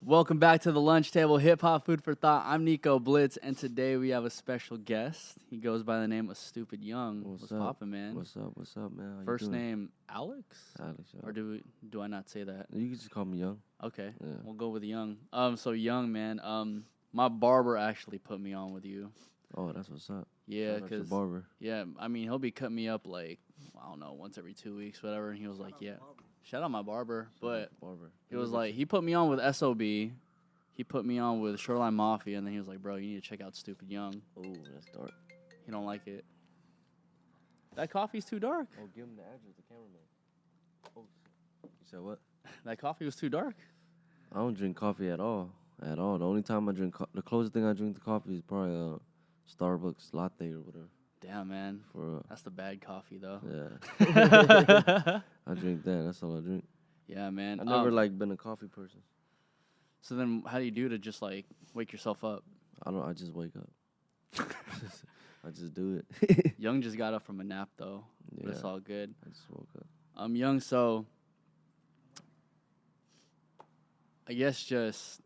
Welcome back to the Lunch Table Hip Hop Food for Thought. I'm Nico Blitz, and today we have a special guest. He goes by the name of Stupid Young. What's poppin', man? What's up, man? How First you doing? name Alex? Alex. Yeah. Or do I not say that? You can just call me Young. Okay, Yeah. we'll go with Young. So Young, man. My barber actually put me on with you. Oh, that's what's up. Yeah, Shout out your because barber. yeah, I mean he'll be cutting me up like I don't know once every 2 weeks, whatever. And he was like, yeah, shout out my barber, but Barber. he was like he put me on with SOB. He put me on with Shoreline Mafia, and then he was like, bro, you need to check out Stupid Young. Oh, that's dark. He don't like it. That coffee's too dark. Oh, give him the address, the cameraman. Oh, you said what? That coffee was too dark. I don't drink coffee at all. At all. The only time I drink, the closest thing I drink to coffee is probably Starbucks latte or whatever. Damn, man. For That's the bad coffee, though. yeah. I drink that. That's all I drink. Yeah, man. I never been a coffee person. So then, how do you do to just like wake yourself up? I just wake up. I just do it. Young just got up from a nap though. Yeah. But it's all good. I just woke up. Young. So I guess just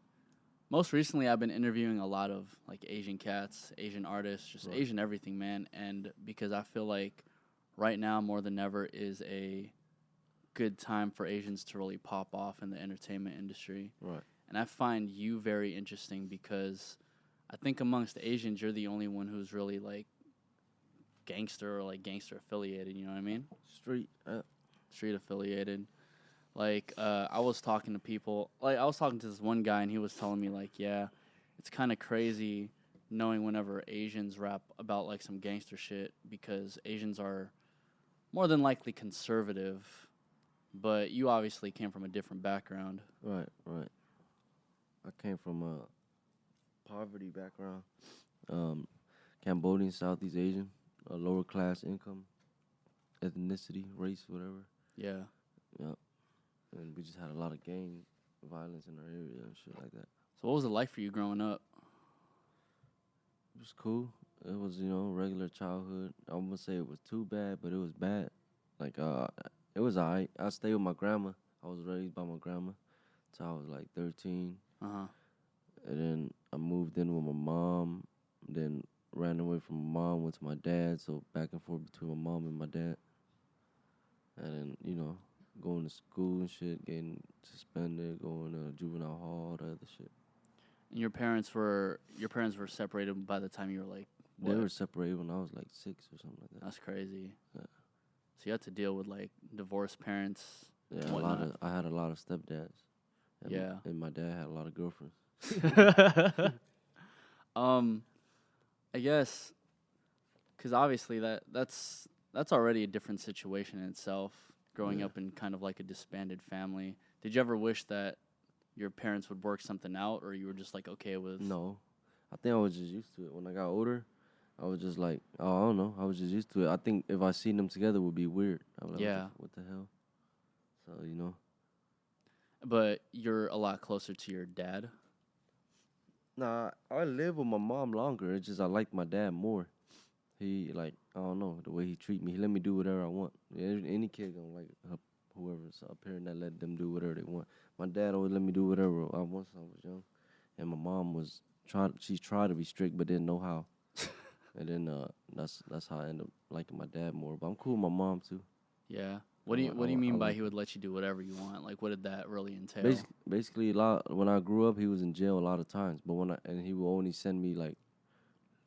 most recently, I've been interviewing a lot of like Asian cats, Asian artists, just Right. Asian everything, man. And because I feel like right now more than ever is a good time for Asians to really pop off in the entertainment industry. Right. And I find you very interesting because I think amongst Asians, you're the only one who's really like gangster or like gangster affiliated. You know what I mean? Street. Street affiliated. Like I was talking to people. Like I was talking to this one guy, and he was telling me like, yeah, it's kind of crazy knowing whenever Asians rap about like some gangster shit because Asians are more than likely conservative. But you obviously came from a different background. Right. I came from a poverty background, Cambodian, Southeast Asian, a lower class income, ethnicity, race, whatever. Yeah. Yep. And we just had a lot of gang violence in our area and shit like that. So what was it like for you growing up? It was cool. It was, regular childhood. I wouldn't say it was too bad, but it was bad. Like, it was alright. I stayed with my grandma. I was raised by my grandma till I was like 13. Uh-huh. And then I moved in with my mom, then ran away from my mom, went to my dad, so back and forth between my mom and my dad. And then, going to school and shit, getting suspended, going to juvenile hall, all the other shit. And your parents were separated by the time you were like what? They were separated when I was like 6 or something like that. That's crazy. Yeah. So you had to deal with like divorced parents. Yeah, whatnot. I had a lot of stepdads. And Yeah. And my dad had a lot of girlfriends. I guess, because obviously that's already a different situation in itself. Growing Yeah. up in kind of like a disbanded family. Did you ever wish that your parents would work something out, or you were just like okay with? No. I think I was just used to it. When I got older, I was just like, I don't know. I was just used to it. I think if I seen them together, it would be weird. I was like, Yeah. What the hell? So, But you're a lot closer to your dad. Nah, I live with my mom longer. It's just I like my dad more. He, I don't know, the way he treat me. He let me do whatever I want. Any kid gonna like whoever's a parent that let them do whatever they want. My dad always let me do whatever I want since I was young. And my mom she tried to be strict but didn't know how. And then that's how I ended up liking my dad more. But I'm cool with my mom too. Yeah. What do you mean by he would let you do whatever you want? Like, what did that really entail? Basically, when I grew up, he was in jail a lot of times. But and he would only send me like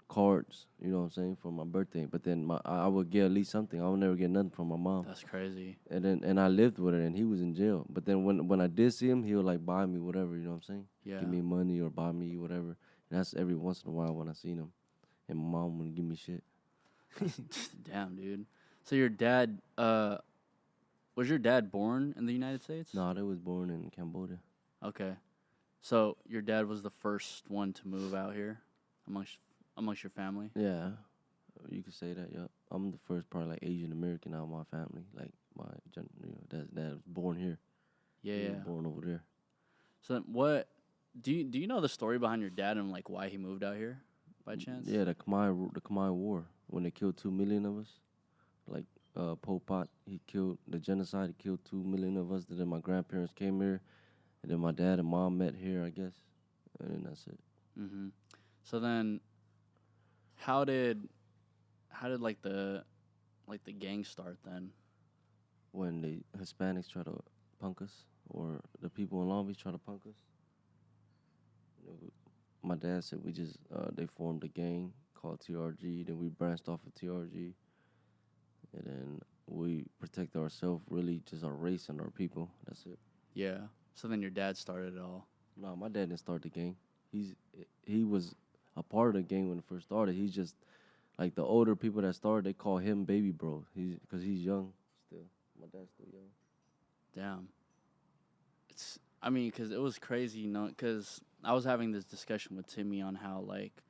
cards, you know what I'm saying, for my birthday. But then I would get at least something. I would never get nothing from my mom. That's crazy. And I lived with her, and he was in jail. But then when I did see him, he would like buy me whatever, you know what I'm saying? Yeah. Give me money or buy me whatever. And that's every once in a while when I seen him. And my mom wouldn't give me shit. Damn, dude. So your dad, was your dad born in the United States? No, they was born in Cambodia. Okay. So your dad was the first one to move out here amongst your family? Yeah, you could say that, yeah. I'm the first probably like Asian American out of my family. Like that was born here. Yeah, He yeah. was born over there. So then what do you know the story behind your dad and like why he moved out here by chance? Yeah, the Khmer War, when they killed 2 million of us. Like Pol Pot, he killed the genocide. He killed 2 million of us. Then my grandparents came here, And then my dad and mom met here, I guess, and then that's it. Mm-hmm. So then, how did like the gang start then? When the Hispanics try to punk us, or the people in Long Beach try to punk us, you know, my dad said they formed a gang called TRG. Then we branched off of TRG, and then we protect ourselves, really just our race and our people. That's it. Yeah. So then your dad started it all. No, my dad didn't start the gang. He was a part of the gang when it first started. He's just like the older people that started. They call him baby bro. Because he's young still. My dad's still young. Damn. I mean, because it was crazy, you know, because I was having this discussion with Timmy on how, like,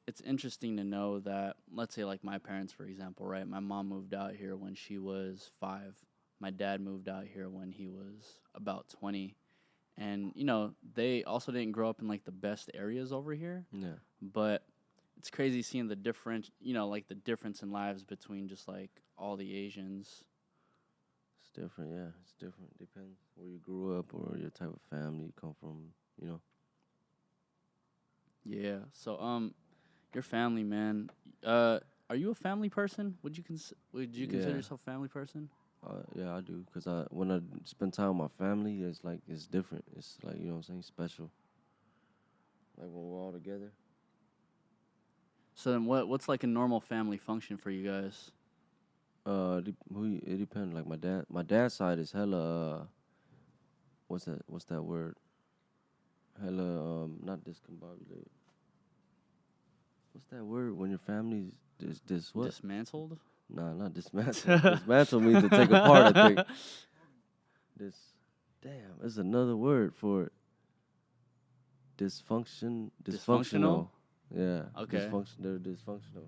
it's interesting to know that, let's say, like, my parents, for example, right? My mom moved out here when she was 5. My dad moved out here when he was about 20. And, you know, they also didn't grow up in, like, the best areas over here. Yeah. But it's crazy seeing the different, you know, like, the difference in lives between just, like, all the Asians. It's different, yeah. It's different. Depends where you grew up or your type of family you come from, you know. Yeah. So, your family, man. Are you a family person? Would you consider Yeah. yourself a family person? Yeah, I do. Because when I spend time with my family, it's different. It's like, you know what I'm saying, special. Like when we're all together. So then, what's like a normal family function for you guys? It depends. Like my dad's side is hella. What's that word? Hella not discombobulated. What's that word when your family's this what? Dismantled? Nah, not dismantle. Dismantle means to take apart. I think. Damn, there's another word for it. Dysfunctional. Yeah. Okay. They're dysfunctional.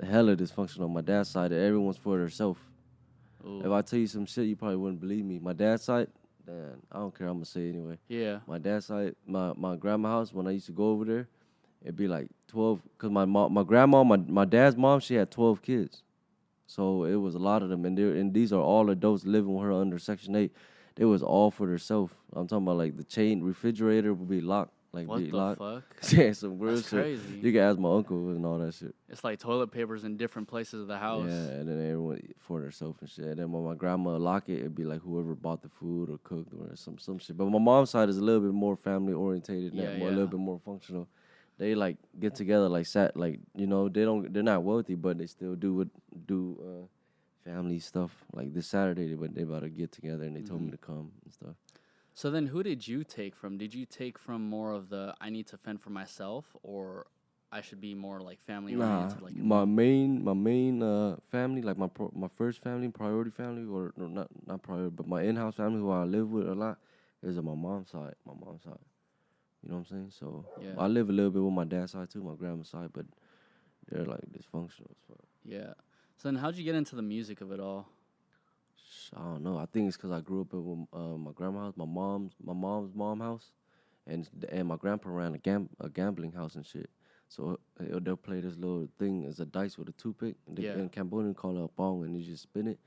Hella dysfunctional. My dad's side, everyone's for themselves. If I tell you some shit, you probably wouldn't believe me. My dad's side, man, I don't care. I'm gonna say it anyway. Yeah. My dad's side, my grandma's house. When I used to go over there, it'd be like 12. Cause my grandma, my dad's mom, she had 12 kids, so it was a lot of them. And these are all adults living with her under Section 8. They was all for themselves. I'm talking about like the chain refrigerator would be locked. Like What be the locked. fuck? Yeah, some real That's shit. crazy. You can ask my uncle and all that shit. It's like toilet papers in different places of the house. Yeah, and then everyone for themselves and shit. And then when my grandma lock it, it'd be like whoever bought the food or cooked or some shit. But my mom's side is a little bit more family orientated, a little bit more functional. They like get together like you know, they're not wealthy, but they still do family stuff. Like this Saturday they about to get together and they told me to come and stuff. So then who did you take from? Did you take from more of the I need to fend for myself, or I should be more like family oriented? Like my main family, like my first family, priority family, or no, not priority, but my in-house family who I live with a lot is on my mom's side. You know what I'm saying? So I live a little bit with my dad's side too, my grandma's side, but they're like dysfunctional as fuck. Yeah. So then how'd you get into the music of it all? I don't know. I think it's because I grew up with my grandma's house, my mom's mom house, and my grandpa ran a gambling house and shit. So they'll play this little thing as a dice with a toothpick. In Cambodia, we call it a bong, and you just spin it.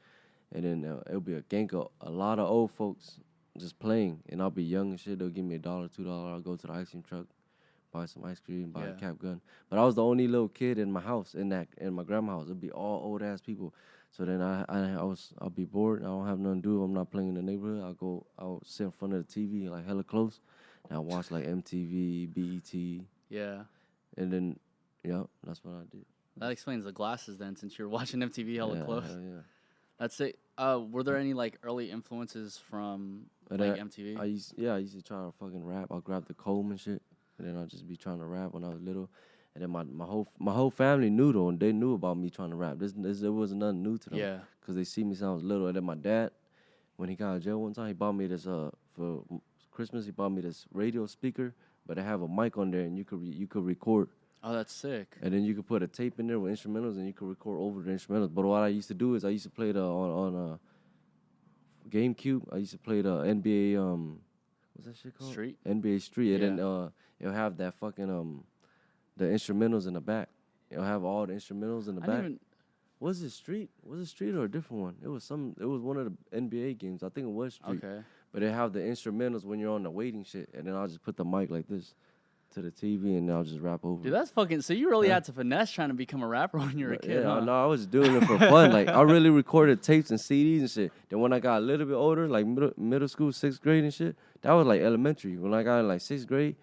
And then it'll be a gang of a lot of old folks just playing. And I'll be young and shit. They'll give me $1, $2. I'll go to the ice cream truck, buy some ice cream, buy a cap gun. But I was the only little kid in my house, in my grandma's house. It'd be all old-ass people. So then I'll be bored. I don't have nothing to do. I'm not playing in the neighborhood. I'll sit in front of the TV like hella close, and I'll watch like MTV, BET. Yeah. And then, that's what I did. That explains the glasses then, since you're watching MTV hella close. Yeah. That's it. Were there any like early influences from MTV? I used to try to fucking rap. I'll grab the comb and shit, and then I'll just be trying to rap when I was little. And then my whole family knew though, and they knew about me trying to rap. There wasn't nothing new to them. Yeah. Because they see me since I was little. And then my dad, when he got out of jail one time, he bought me this for Christmas. He bought me this radio speaker, but it have a mic on there, and you could record. Oh, that's sick. And then you could put a tape in there with instrumentals, and you could record over the instrumentals. But what I used to do is I used to play on GameCube. I used to play the NBA what's that shit called? Street. NBA Street. And then it'll have that fucking the instrumentals in the back. It'll have all the instrumentals in the back. Was it Street or a different one? It was one of the NBA games. I think it was Street. Okay. But they have the instrumentals when you're on the waiting shit, and then I'll just put the mic like this to the TV, and I'll just rap over. Dude, that's fucking. So you really had to finesse trying to become a rapper when you were a kid, yeah, huh? no, I was doing it for fun. Like I really recorded tapes and CDs and shit. Then when I got a little bit older, like middle school, 6th grade and shit, that was like elementary. When I got in like 6th grade,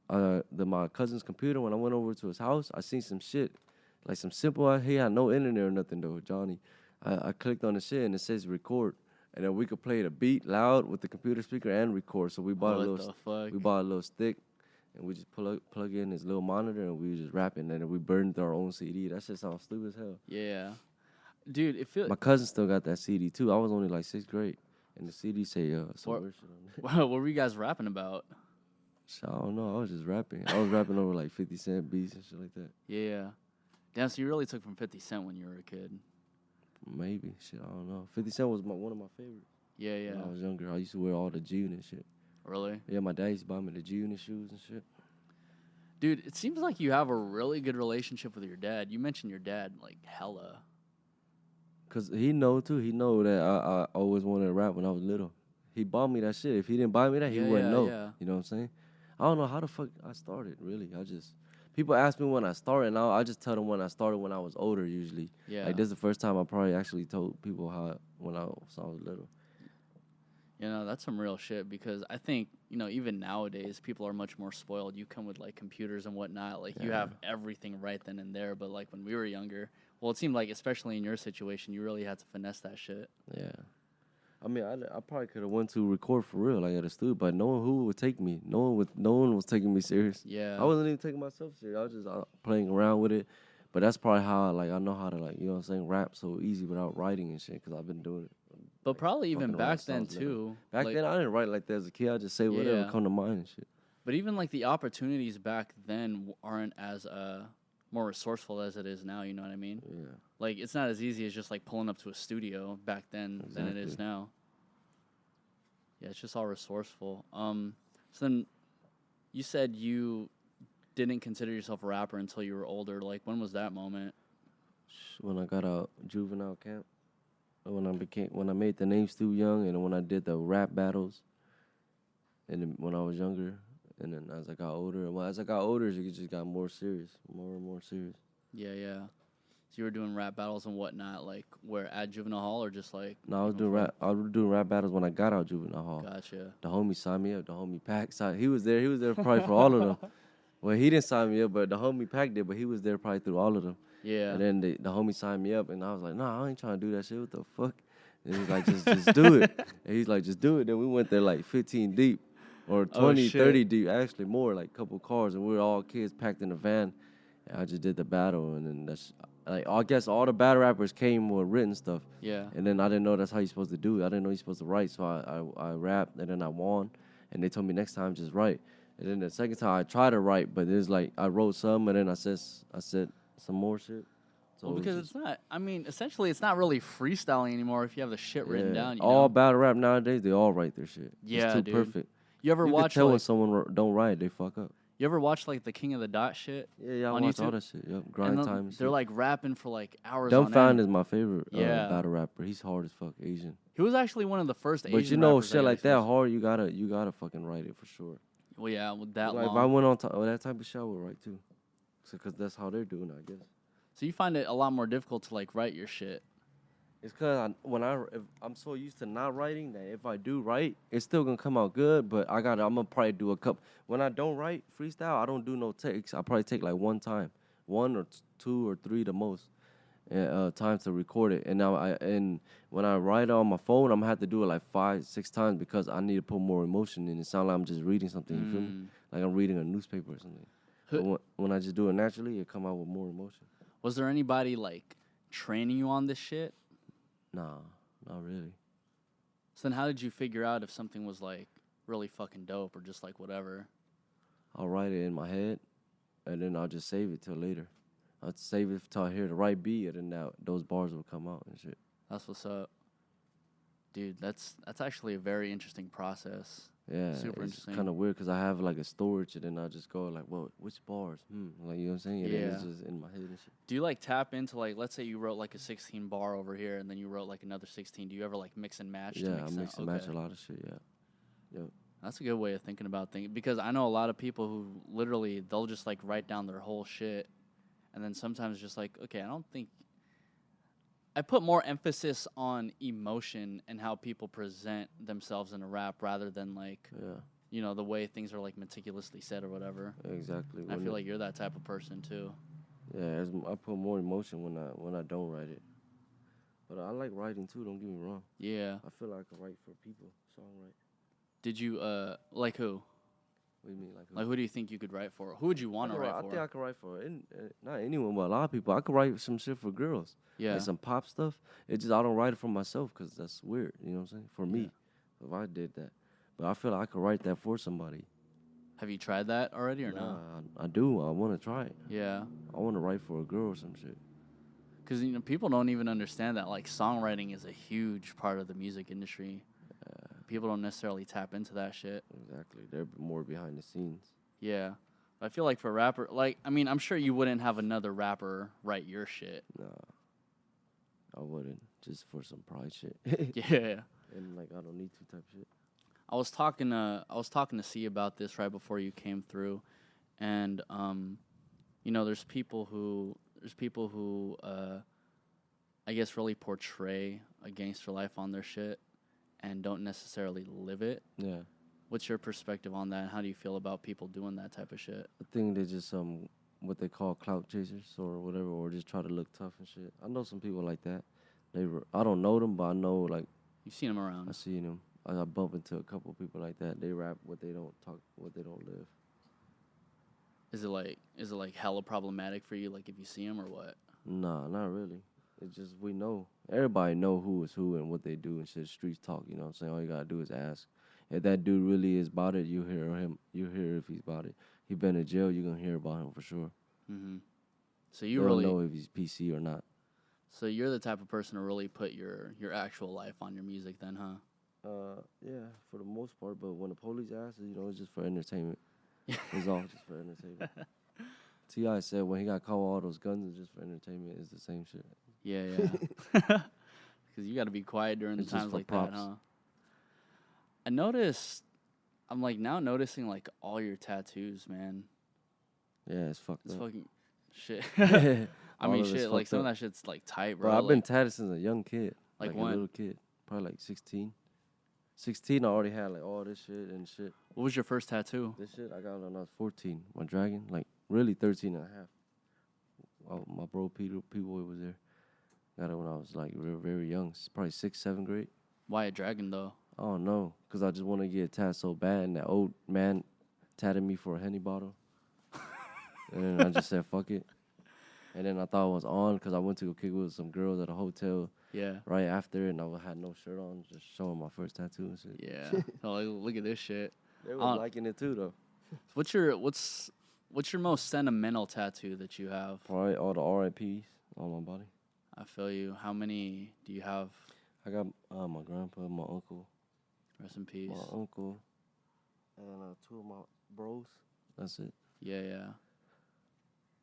my cousin's computer. When I went over to his house, I seen some shit, like some simple. He had no internet or nothing though, Johnny. I clicked on the shit and it says record. And then we could play the beat loud with the computer speaker and record. So we bought we bought a little stick, and we just plug in this little monitor, and we was just rapping. And then we burned our own CD. That shit sounds stupid as hell. Yeah, dude. It feels. My cousin still got that CD too. I was only like 6th grade, and the CD say some weird shit on it. What were you guys rapping about? So, I don't know. I was just rapping. I was rapping over like 50 Cent beats and shit like that. Yeah. Damn. So you really took from 50 Cent when you were a kid. Maybe. Shit, I don't know. 50 Cent was one of my favorites. Yeah, yeah. When I was younger, I used to wear all the G-Unit shit. Really? Yeah, my dad used to buy me the G-Unit shoes and shit. Dude, it seems like you have a really good relationship with your dad. You mentioned your dad, like, hella. Because he know, too. He know that I always wanted to rap when I was little. He bought me that shit. If he didn't buy me that, he wouldn't know. Yeah. You know what I'm saying? I don't know how the fuck I started, really. People ask me when I started, and I just tell them when I started when I was older, usually. Yeah. Like, this is the first time I probably actually told people when I was little. You know, that's some real shit because I think, you know, even nowadays, people are much more spoiled. You come with, like, computers and whatnot. Like, you have everything right then and there. But, like, when we were younger, well, it seemed like, especially in your situation, you really had to finesse that shit. Yeah. I mean, I probably could have went to record for real, like at a studio, but no one who would take me. No one was taking me serious. Yeah. I wasn't even taking myself serious. I was just playing around with it. But that's probably how I know how to, like, you know what I'm saying, rap so easy without writing and shit, because I've been doing it. But like, probably even back then, too. Back then, I didn't write like that as a kid. I just say whatever come to mind and shit. But even, like, the opportunities back then aren't as more resourceful as it is now, you know what I mean? Yeah. Like, it's not as easy as just, like, pulling up to a studio back then than it is now. Yeah, it's just all resourceful. So then you said you didn't consider yourself a rapper until you were older. Like, when was that moment? When I got out juvenile camp. When I made the name Stu Young, and when I did the rap battles, and then when I was younger, and then as I got older, it just got more serious, more and more serious. Yeah, yeah. So you were doing rap battles and whatnot, like where at Juvenile Hall or just like? No, I was doing rap battles when I got out Juvenile Hall. Gotcha. The homie signed me up. The homie Pack signed. He was there probably for all of them. Well, he didn't sign me up, but the homie Pack did. But he was there probably through all of them. Yeah. And then the homie signed me up, and I was like, nah, I ain't trying to do that shit. What the fuck? And he's like, just do it. And he's like, just do it. Then we went there like 15 deep, or 20, 30 deep, actually more, like a couple cars, and we were all kids packed in a van. And I just did the battle, and then that's like I guess all the battle rappers came with written stuff. Yeah. And then I didn't know that's how you're supposed to do it. I didn't know you're supposed to write, so I rapped, and then I won. And they told me next time just write. And then the second time I tried to write, but it's like I wrote some, and then I said some more shit. So well, because it's not. I mean, essentially, it's not really freestyling anymore if you have the shit written down. You all know? battle rap nowadays, they all write their shit. Yeah, it's too dude. perfect. You ever watch? Can tell like, when someone don't write, they fuck up. You ever watch like the King of the Dot shit? Yeah, I on watch YouTube? all that shit. Yep, grind time. They're like rapping for like hours. Dumbfound is my favorite Yeah. battle rapper. He's hard as fuck, Asian. He was actually one of the first Asian. But you know, rappers shit I like that listened hard, you gotta fucking write it for sure. to. Well, yeah, with that Like long. if I went on that type of shit, I would write too. Because that's how they're doing it, I guess. So you find it a lot more difficult to like write your shit. It's because if I'm so used to not writing that if I do write, it's still gonna come out good. But I'm gonna probably do a couple. When I don't write freestyle, I don't do no takes. I probably take like one time, 1 or 2 or 3 the most times to record it. And now when I write on my phone, I'm gonna have to do it like 5, 6 times because I need to put more emotion in. It sounds like I'm just reading something. You feel me? Like I'm reading a newspaper or something. But when I just do it naturally, it come out with more emotion. Was there anybody like training you on this shit? Nah, not really. So then how did you figure out if something was like really fucking dope or just like whatever? I'll write it in my head, and then I'll just save it till later. I'll save it till I hear the right beat, and then those bars will come out and shit. That's what's up. Dude, that's actually a very interesting process. Yeah, Super it's interesting. kind of weird because I have like a storage, and then I just go like, well, which bars? Like, you know what I'm saying? And then it's Yeah. just in my head and shit. Do you like tap into like, let's say you wrote like a 16 bar over here, and then you wrote like another 16? Do you ever like mix and match? Yeah, to make I sense? mix and match a lot of shit. Yeah. Yep. That's a good way of thinking about things, because I know a lot of people who literally they'll just like write down their whole shit, and then sometimes just like, okay, I don't think I put more emphasis on emotion and how people present themselves in a rap rather than like, Yeah. you know, the way things are like meticulously said or whatever. Exactly. I feel like you're that type of person too. Yeah, I put more emotion when I don't write it. But I like writing too. Don't get me wrong. Yeah. I feel like I can write for people. Songwrite. Did you like who? What do you mean, like who? Like who do you think you could write for? Who would you want to write I for? think I could write for not anyone, but a lot of people. I could write some shit for girls. Yeah. Like some pop stuff. It's just I don't write it for myself because that's weird. You know what I'm saying? For me, if I did that, but I feel like I could write that for somebody. Have you tried that already or no? I do. I want to try it. Yeah. I want to write for a girl or some shit. Because, you know, people don't even understand that, like, songwriting is a huge part of the music industry. People don't necessarily tap into that shit. Exactly. They're more behind the scenes. Yeah. I feel like for rapper, like, I mean, I'm sure you wouldn't have another rapper write your shit. Nah. I wouldn't. Just for some pride shit. Yeah. And, like, I don't need to type shit. I was talking to C about this right before you came through, and you know, there's people who I guess really portray a gangster life on their shit and don't necessarily live it. Yeah. What's your perspective on that? How do you feel about people doing that type of shit? I think they're just what they call clout chasers or whatever, or just try to look tough and shit. I know some people like that. I don't know them, but I know, like, You've seen them around. I seen them. I bump into a couple of people like that. They rap what they don't talk, what they don't live. Is it like hella problematic for you, like if you see them or what? Nah, not really. It's just we know. Everybody know who is who and what they do and shit. Streets talk, you know what I'm saying? All you gotta do is ask. If that dude really is about it, you hear him. You hear if he's about it. He been in jail, you're gonna hear about him for sure. Mm-hmm. So you don't know if he's PC or not. So you're the type of person to really put your actual life on your music then, huh? Yeah, for the most part. But when the police ask, you know, it's just for entertainment. It's all just for entertainment. T.I. said when he got caught with all those guns, it's just for entertainment. It's the same shit. Yeah. Because you got to be quiet during the times like props. that, huh? I noticed, I'm like now noticing like all your tattoos, man. Yeah, it's fucked It's up. fucking shit. I All mean, of it's shit, like fucked some of up. that shit's like tight, bro. Bro, I've like, been tatted since a young kid. Like a when? little kid. Probably like 16. 16, I already had like all this shit and shit. What was your first tattoo? This shit I got when I was 14. My dragon, like really 13 and a half. Oh, my bro P-Boy was there. Got it when I was like very, very young. Probably 6th, 7th grade. Why a dragon though? I don't know. Because I just want to get a tat so bad. And that old man tatted me for a Henny bottle. And then I just said, fuck it. And then I thought it was on because I went to go kick with some girls at a hotel. Yeah. Right after, and I had no shirt on, just showing my first tattoo and shit. Yeah. Oh, like, look at this shit. They were liking it too, though. What's your most sentimental tattoo that you have? Probably all the RIPs on my body. I feel you. How many do you have? I got my grandpa, my uncle. Rest in peace. My uncle, and 2 of my bros. That's it. Yeah.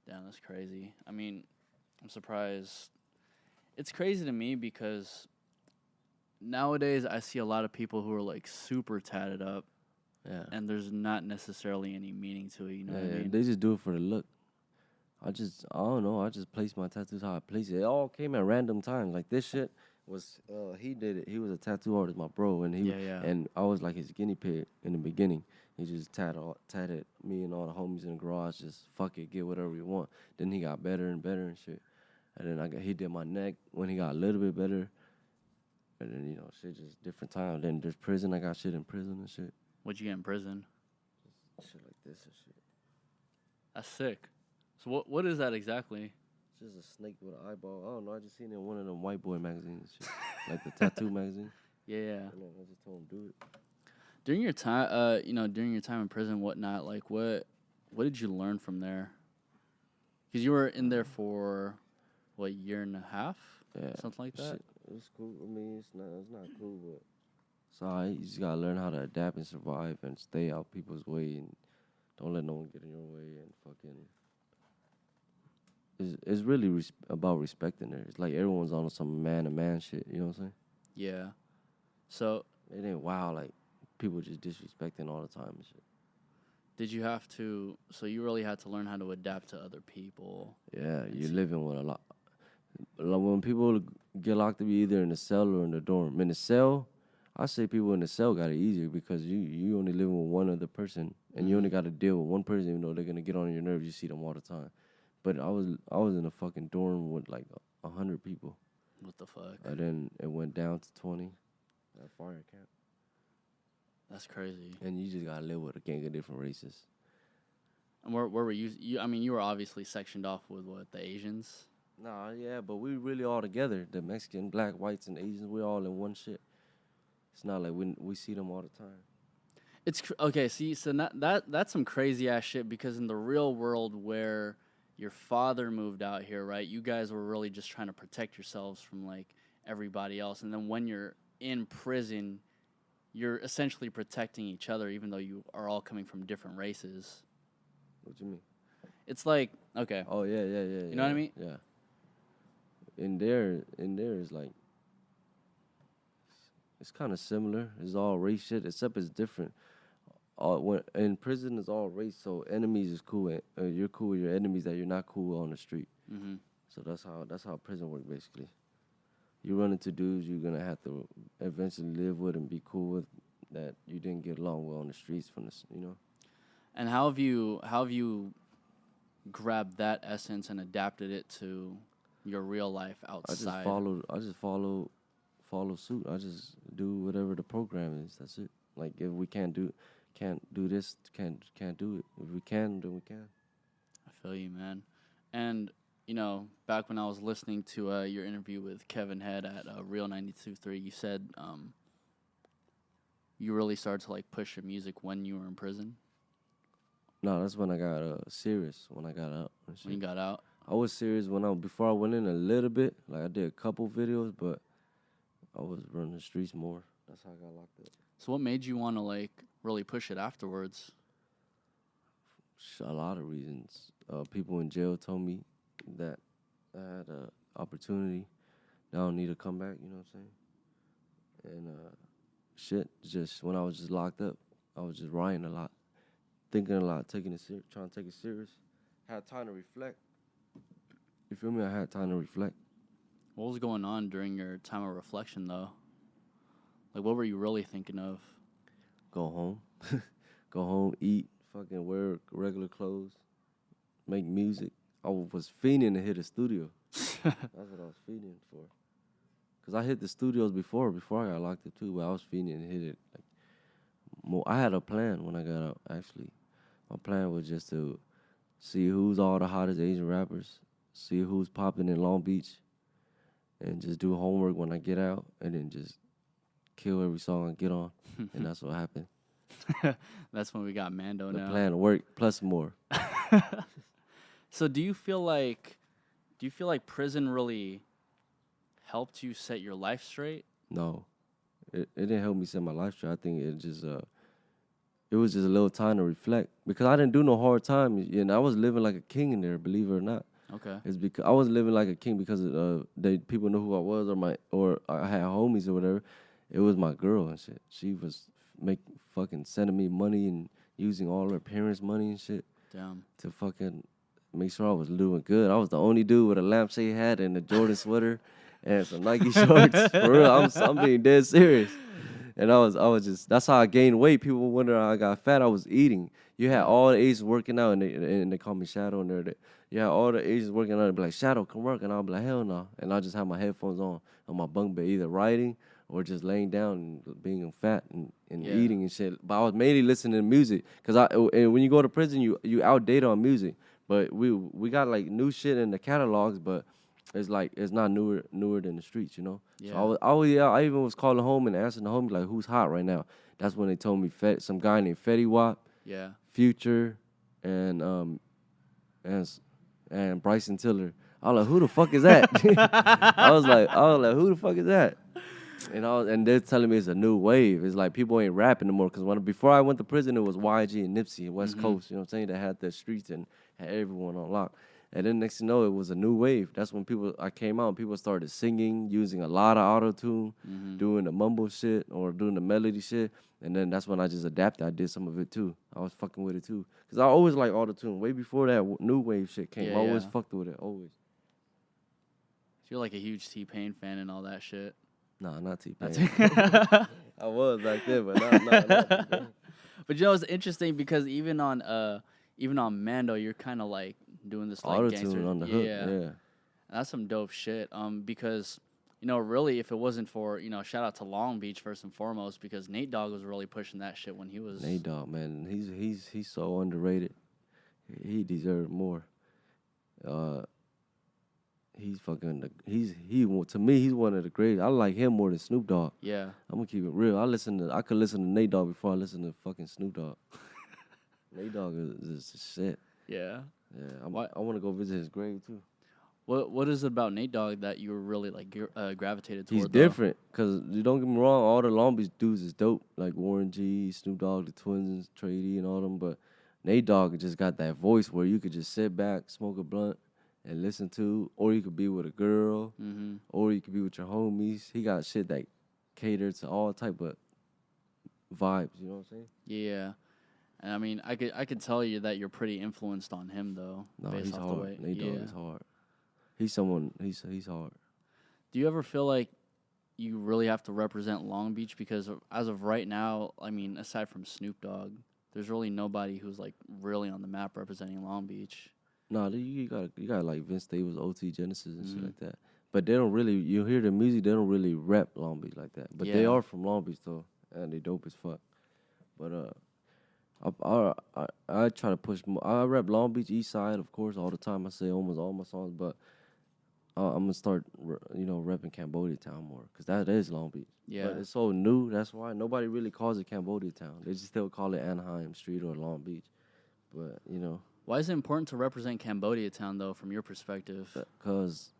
Damn, that's crazy. I mean, I'm surprised. It's crazy to me because nowadays I see a lot of people who are like super tatted up. Yeah. And there's not necessarily any meaning to it, you know what I mean? They just do it for the look. I don't know. I just place my tattoos how I place it. It all came at random times. Like this shit was, he did it. He was a tattoo artist, my bro, and and I was like his guinea pig in the beginning. He just tatted me and all the homies in the garage. Just fuck it, get whatever you want. Then he got better and better and shit. And then he did my neck when he got a little bit better. And then, you know, shit just different time. Then there's prison. I got shit in prison and shit. What'd you get in prison? Shit like this and shit. That's sick. So what is that exactly? It's just a snake with an eyeball. I don't know. I just seen it in one of them white boy magazines and shit. Like the tattoo magazine. Yeah. And then I just told him do it. During your time, during your time in prison, whatnot, like what did you learn from there? Because you were in there for a year and a half? Yeah. Something like that? Shit, it was cool. I mean, it's not cool, but So you just gotta learn how to adapt and survive and stay out people's way and don't let no one get in your way and fucking. It's really about respecting her. It's like everyone's on some man to man shit. You know what I'm saying? Yeah. So It ain't wild like people just disrespecting all the time and shit. did you have to? So you really had to learn how to adapt to other people. Yeah, you're living with a lot. When people get locked up, either in the cell or in the dorm. In the cell, I say people in the cell got it easier because you only living with one other person and you only got to deal with one person, even though they're gonna get on your nerves. You see them all the time. But I was in a fucking dorm with like 100 people. What the fuck? And then it went down to 20 at fire camp. That's crazy. And you just gotta live with a gang of different races. And where were you? I mean, you were obviously sectioned off with what, the Asians? Nah, yeah, but we really all together. The Mexican, black, whites, and Asians, we all in one shit. It's not like we see them all the time. It's okay. See, so that's some crazy ass shit because in the real world where your father moved out here, right? You guys were really just trying to protect yourselves from like everybody else, and then when you're in prison, you're essentially protecting each other, even though you are all coming from different races. What you mean? It's like okay. Oh yeah. You know what I mean? Yeah. In there is like it's kind of similar. It's all race shit, except it's different. When in prison, it's all race. So enemies is cool. You're cool with your enemies that you're not cool on the street. Mm-hmm. So that's how prison works basically. You run into dudes you're gonna have to eventually live with and be cool with that you didn't get along with on the streets from this, you know. And how have you grabbed that essence and adapted it to your real life outside? I just follow suit. I just do whatever the program is. That's it. Like if we can't do this, can't do it. If we can, then we can. I feel you, man. And you know, back when I was listening to your interview with Kevin Head at Real 92.3, you said you really started to like push your music when you were in prison. No, that's when I got serious. When I got out. When you got out. I was serious before I went in a little bit. Like I did a couple videos, but I was running the streets more. That's how I got locked up. So what made you want to like really push it afterwards? A lot of reasons. People in jail told me that I had an opportunity. That I don't need to come back. You know what I'm saying? And just when I was just locked up, I was just writing a lot, thinking a lot, trying to take it serious. Had time to reflect. You feel me? I had time to reflect. What was going on during your time of reflection, though? Like, what were you really thinking of? Go home, eat, fucking wear regular clothes, make music. I was fiending to hit a studio. That's what I was fiending for. Cause I hit the studios before I got locked up too, but I was fiending to hit it. Like more. I had a plan when I got out. Actually, my plan was just to see who's all the hottest Asian rappers, see who's popping in Long Beach, and just do homework when I get out, and then just kill every song I get on. And that's what happened. That's when we got Mando the now. The plan worked, plus more. So do you feel like prison really helped you set your life straight? No. It didn't help me set my life straight. I think it was just a little time to reflect. Because I didn't do no hard time, and I was living like a king in there, believe it or not. Okay. It's because I was living like a king because people knew who I was, or I had homies or whatever. It was my girl and shit. She was fucking sending me money and using all her parents' money and shit. Damn. To fucking make sure I was doing good. I was the only dude with a lampshade hat and a Jordan sweater and some Nike shorts. For real, I'm being dead serious. And I was just, that's how I gained weight. People wonder how I got fat. I was eating. You had all the Asians working out, and they call me Shadow in there. You had all the Asians working out, and be like, Shadow, come work. And I'll be like, hell no. And I just have my headphones on my bunk bed, either writing or just laying down and being fat and eating and shit. But I was mainly listening to music. Because when you go to prison, you outdated on music. But we got like new shit in the catalogs, but it's not newer than the streets, you know. Yeah. So I even was calling home and asking the homies like, who's hot right now? That's when they told me some guy named Fetty Wap, yeah, Future, and Bryson Tiller. I was like, who the fuck is that? I was like, who the fuck is that? And they're telling me it's a new wave. It's like people ain't rapping no more. Because before I went to prison, it was YG and Nipsey, West Coast. You know what I'm saying? That had the streets and had everyone on lock. And then next thing you know, it was a new wave. That's when I came out and people started singing, using a lot of auto-tune, doing the mumble shit or doing the melody shit. And then that's when I just adapted. I did some of it too. I was fucking with it too. Because I always like auto-tune. Way before that new wave shit came, I always fucked with it, always. You're like a huge T-Pain fan and all that shit. Nah, not T-Pain. I was back then, but not T-Pain. But you know, it's interesting because even on Mando, you're kind of like doing this like auto-tune on the hook, yeah. And that's some dope shit. Because you know, really, if it wasn't for, you know, shout out to Long Beach first and foremost, because Nate Dogg was really pushing that shit when he was. Nate Dogg, man, he's so underrated. He deserved more. He's fucking to me he's one of the greatest. I like him more than Snoop Dogg. Yeah, I'm gonna keep it real. I could listen to Nate Dogg before I listen to fucking Snoop Dogg. Nate Dogg is shit. Yeah. Yeah. I want to go visit his grave too. What is it about Nate Dogg that you were really like gravitated toward? He's different, cause you don't get me wrong. All the Long Beach dudes is dope, like Warren G, Snoop Dogg, the Twins, Trey D, and all them. But Nate Dogg just got that voice where you could just sit back, smoke a blunt, and listen to, or you could be with a girl, or you could be with your homies. He got shit that catered to all type of vibes. You know what I'm saying? Yeah. And I mean, I could tell you that you're pretty influenced on him though. No, he's hard. Nate Dogg is hard. He's hard. Do you ever feel like you really have to represent Long Beach? Because as of right now, I mean, aside from Snoop Dogg, there's really nobody who's like really on the map representing Long Beach. No, you got like Vince Staples, OT Genesis and shit like that. But they don't really, you hear the music, they don't really rep Long Beach like that. But they are from Long Beach though, and they dope as fuck. But I try to push more. I rep Long Beach East Side, of course, all the time. I say almost all my songs, but I'm gonna start, repping Cambodia Town more, cause that is Long Beach. Yeah, but it's so new. That's why nobody really calls it Cambodia Town. They just still call it Anaheim Street or Long Beach. But why is it important to represent Cambodia Town though, from your perspective? Cause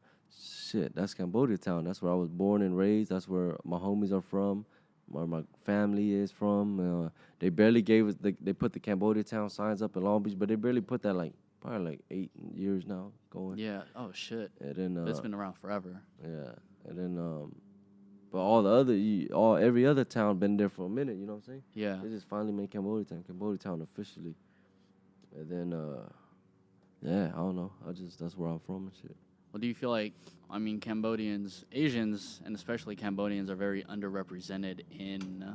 shit, that's Cambodia Town. That's where I was born and raised. That's where my homies are from. Where my family is from. They barely gave us. They put the Cambodia Town signs up in Long Beach, but they barely put that probably 8 years now going. Yeah. Oh shit. And then it's been around forever. Yeah. And then but every other town been there for a minute. You know what I'm saying? Yeah. They just finally made Cambodia Town officially. And then I don't know. That's where I'm from and shit. Well, do you feel like, I mean, Cambodians, Asians, and especially Cambodians are very underrepresented in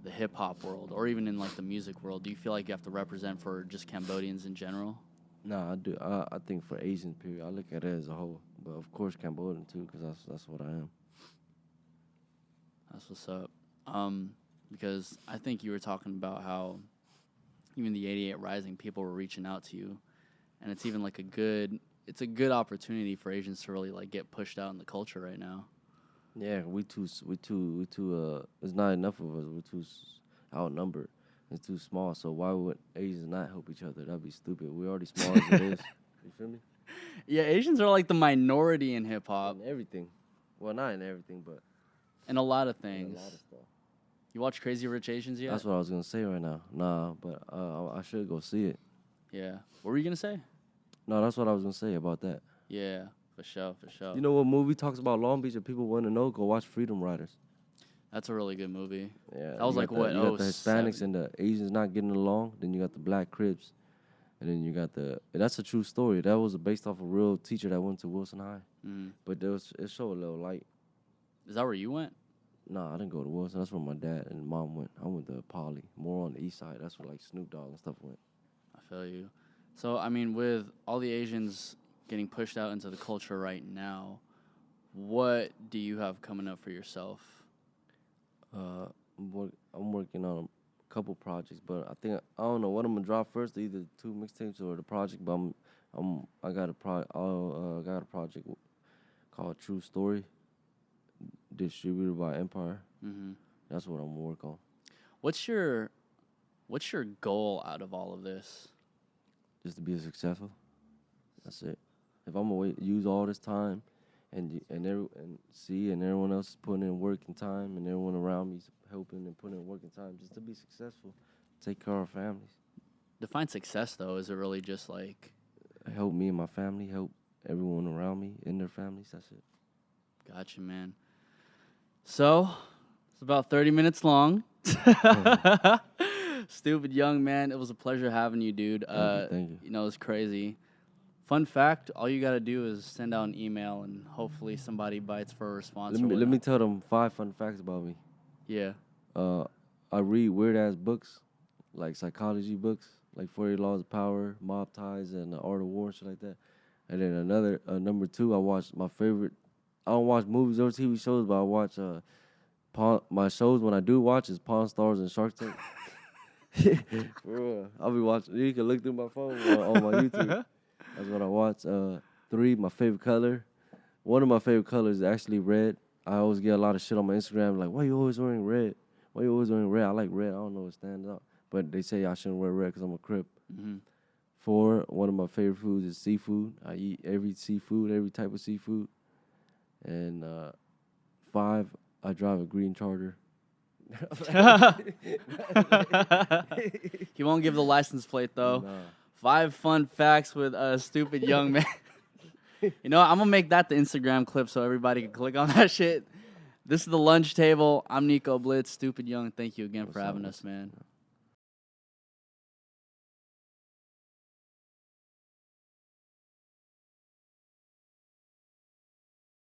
the hip-hop world or even in, like, the music world? Do you feel like you have to represent for just Cambodians in general? Nah, I do. I think for Asian period, I look at it as a whole. But, of course, Cambodian, too, because that's what I am. That's what's up. Because I think you were talking about how even the 88Rising people were reaching out to you, and it's even, like, it's a good opportunity for Asians to really like get pushed out in the culture right now. Yeah, we too. There's not enough of us. We're too outnumbered. It's too small. So why would Asians not help each other? That'd be stupid. We're already small as it is. You feel me? Yeah, Asians are like the minority in hip hop. In everything. Well, not in everything, but in a lot of things. In a lot of stuff. You watch Crazy Rich Asians yet? That's what I was gonna say right now. Nah, but I should go see it. Yeah. What were you gonna say? No, that's what I was gonna say about that. Yeah, for sure. You know what movie talks about Long Beach that people want to know? Go watch Freedom Riders. That's a really good movie. Yeah. That was like you got the Hispanics and the Asians not getting along. Then you got the Black Crips. And then you got that's a true story. That was based off a real teacher that went to Wilson High. But it showed a little light. Is that where you went? No, I didn't go to Wilson. That's where my dad and mom went. I went to Poly, more on the east side. That's where like Snoop Dogg and stuff went. I feel you. So, I mean, with all the Asians getting pushed out into the culture right now, what do you have coming up for yourself? I'm working on a couple projects, but I don't know what I'm gonna drop first, either 2 mixtapes or the project. But I got a project called True Story, distributed by Empire. That's what I'm gonna work on. What's your goal out of all of this? Just to be successful. That's it. If I'm gonna use all this time and everyone else is putting in work and time, and everyone around me is helping and putting in work and time just to be successful, take care of our families. Define success, though. Is it really just like help me and my family, help everyone around me and their families? That's it. Gotcha, man. So it's about 30 minutes long. Stupid young man. It was a pleasure having you, dude. Thank you. You know, it's crazy. Fun fact, all you got to do is send out an email and hopefully somebody bites for a response. Let me tell them 5 fun facts about me. Yeah. I read weird-ass books, like psychology books, like 48 Laws of Power, Mob Ties, and The Art of War and shit like that. And then number 2, I watch my favorite. I don't watch movies or TV shows, but I watch my shows when I do watch is Pawn Stars and Shark Tank. For real. I'll be watching. You can look through my phone on my YouTube. That's what I watch. 3, my favorite color. One of my favorite colors is actually red. I always get a lot of shit on my Instagram like, why you always wearing red? Why you always wearing red? I like red. I don't know what stands out. But they say I shouldn't wear red because I'm a Crip. Mm-hmm. 4, one of my favorite foods is seafood. I eat every type of seafood. And 5, I drive a green Charger. He won't give the license plate, though. Nah. 5 fun facts with a stupid young man. You know what? I'm going to make that the Instagram clip so everybody can click on that shit. This is the lunch table. I'm Nico Blitz, Stupid Young. Thank you again for having us, man.